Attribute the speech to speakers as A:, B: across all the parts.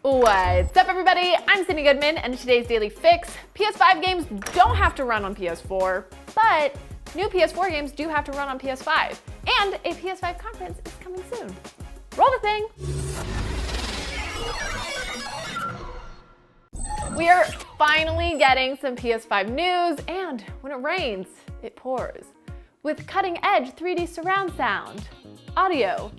A: What's up, everybody? I'm Sydnee Goodman, and in today's Daily Fix, PS5 games don't have to run on PS4, but new PS4 games do have to run on PS5. And a PS5 conference is coming soon. Roll the thing! We are finally getting some PS5 news, and when it rains, it pours. With cutting-edge 3D surround sound, audio.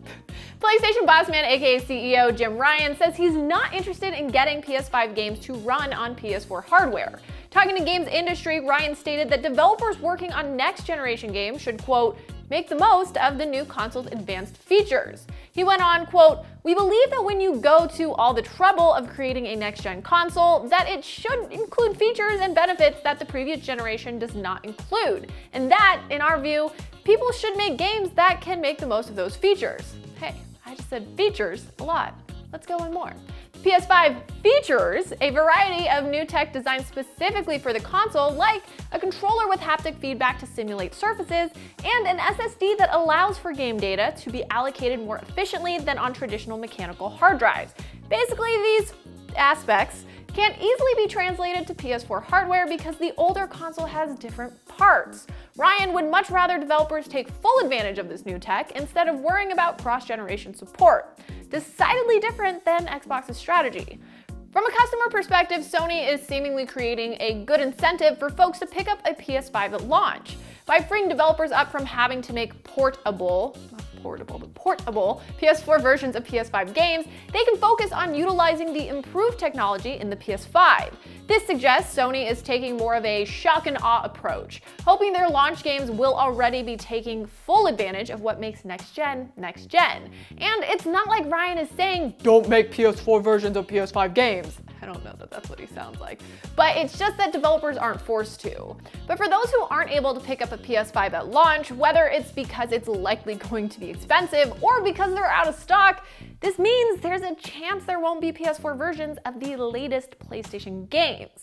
A: PlayStation boss man, aka CEO Jim Ryan, says he's not interested in getting PS5 games to run on PS4 hardware. Talking to Games Industry, Ryan stated that developers working on next-generation games should, quote, make the most of the new console's advanced features. He went on, quote, we believe that when you go to all the trouble of creating a next-gen console, that it should include features and benefits that the previous generation does not include. And that, in our view, people should make games that can make the most of those features. Hey, I just said features a lot. Let's go on more. PS5 features a variety of new tech designed specifically for the console, like a controller with haptic feedback to simulate surfaces, and an SSD that allows for game data to be allocated more efficiently than on traditional mechanical hard drives. Basically, these aspects can't easily be translated to PS4 hardware because the older console has different parts. Ryan would much rather developers take full advantage of this new tech instead of worrying about cross-generation support. Decidedly different than Xbox's strategy. From a customer perspective, Sony is seemingly creating a good incentive for folks to pick up a PS5 at launch. By freeing developers up from having to make portable PS4 versions of PS5 games, they can focus on utilizing the improved technology in the PS5. This suggests Sony is taking more of a shock and awe approach, hoping their launch games will already be taking full advantage of what makes next gen next gen. And it's not like Ryan is saying, don't make PS4 versions of PS5 games. I don't know that that's what he sounds like. But it's just that developers aren't forced to. But for those who aren't able to pick up a PS5 at launch, whether it's because it's likely going to be expensive or because they're out of stock, this means there's a chance there won't be PS4 versions of the latest PlayStation games.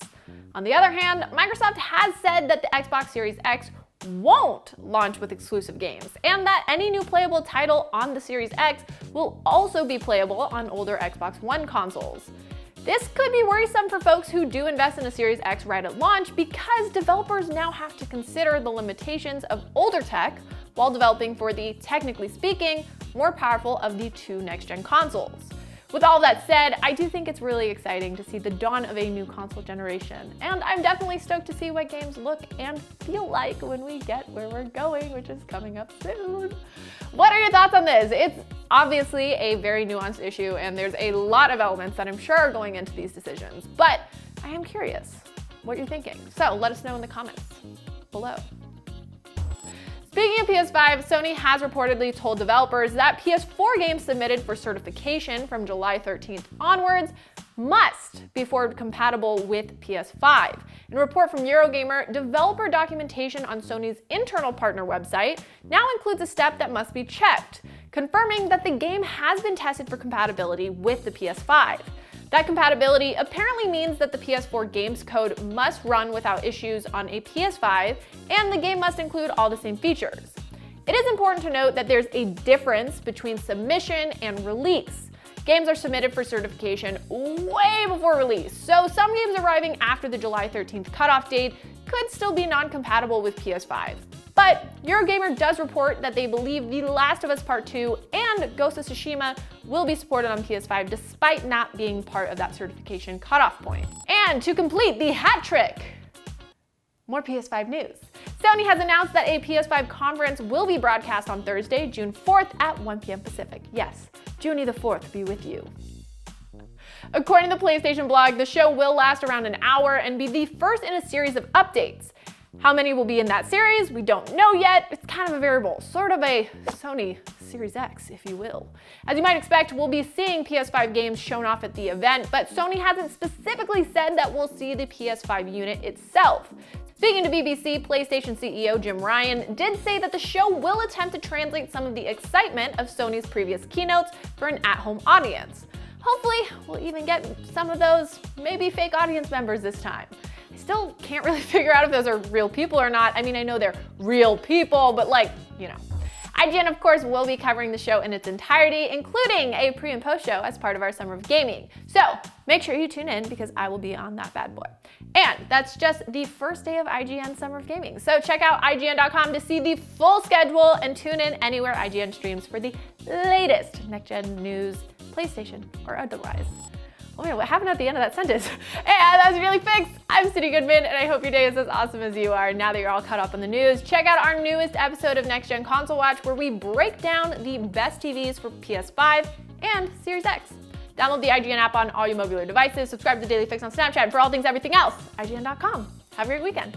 A: On the other hand, Microsoft has said that the Xbox Series X won't launch with exclusive games, and that any new playable title on the Series X will also be playable on older Xbox One consoles. This could be worrisome for folks who do invest in a Series X right at launch because developers now have to consider the limitations of older tech while developing for the, technically speaking, more powerful of the two next-gen consoles. With all that said, I do think it's really exciting to see the dawn of a new console generation, and I'm definitely stoked to see what games look and feel like when we get where we're going, which is coming up soon. What are your thoughts on this? It's obviously a very nuanced issue, and there's a lot of elements that I'm sure are going into these decisions, but I am curious what you're thinking. So let us know in the comments below. Speaking of PS5, Sony has reportedly told developers that PS4 games submitted for certification from July 13th onwards must be forward compatible with PS5. In a report from Eurogamer, developer documentation on Sony's internal partner website now includes a step that must be checked, confirming that the game has been tested for compatibility with the PS5. That compatibility apparently means that the PS4 games code must run without issues on a PS5, and the game must include all the same features. It is important to note that there's a difference between submission and release. Games are submitted for certification way before release, so some games arriving after the July 13th cutoff date could still be non-compatible with PS5. But Eurogamer does report that they believe The Last of Us Part 2 and Ghost of Tsushima will be supported on PS5 despite not being part of that certification cutoff point. And to complete the hat trick, more PS5 news. Sony has announced that a PS5 conference will be broadcast on Thursday, June 4th at 1 p.m. Pacific. Yes, June the 4th be with you. According to the PlayStation blog, the show will last around an hour and be the first in a series of updates. How many will be in that series, we don't know yet. It's kind of a variable, sort of a Sony Series X, if you will. As you might expect, we'll be seeing PS5 games shown off at the event, but Sony hasn't specifically said that we'll see the PS5 unit itself. Speaking to BBC, PlayStation CEO Jim Ryan did say that the show will attempt to translate some of the excitement of Sony's previous keynotes for an at-home audience. Hopefully, we'll even get some of those maybe fake audience members this time. I still can't really figure out if those are real people or not. I mean, I know they're real people, but like, you know. IGN, of course, will be covering the show in its entirety, including a pre and post show as part of our Summer of Gaming. So make sure you tune in because I will be on that bad boy. And that's just the first day of IGN Summer of Gaming. So check out IGN.com to see the full schedule and tune in anywhere IGN streams for the latest next-gen news, PlayStation or otherwise. Oh man, what happened at the end of that sentence? And that's Daily Fix. I'm Sydnee Goodman, and I hope your day is as awesome as you are now that you're all caught up on the news. Check out our newest episode of Next Gen Console Watch, where we break down the best TVs for PS5 and Series X. Download the IGN app on all your mobile devices, subscribe to Daily Fix on Snapchat, and for all things everything else, IGN.com. Have a great weekend.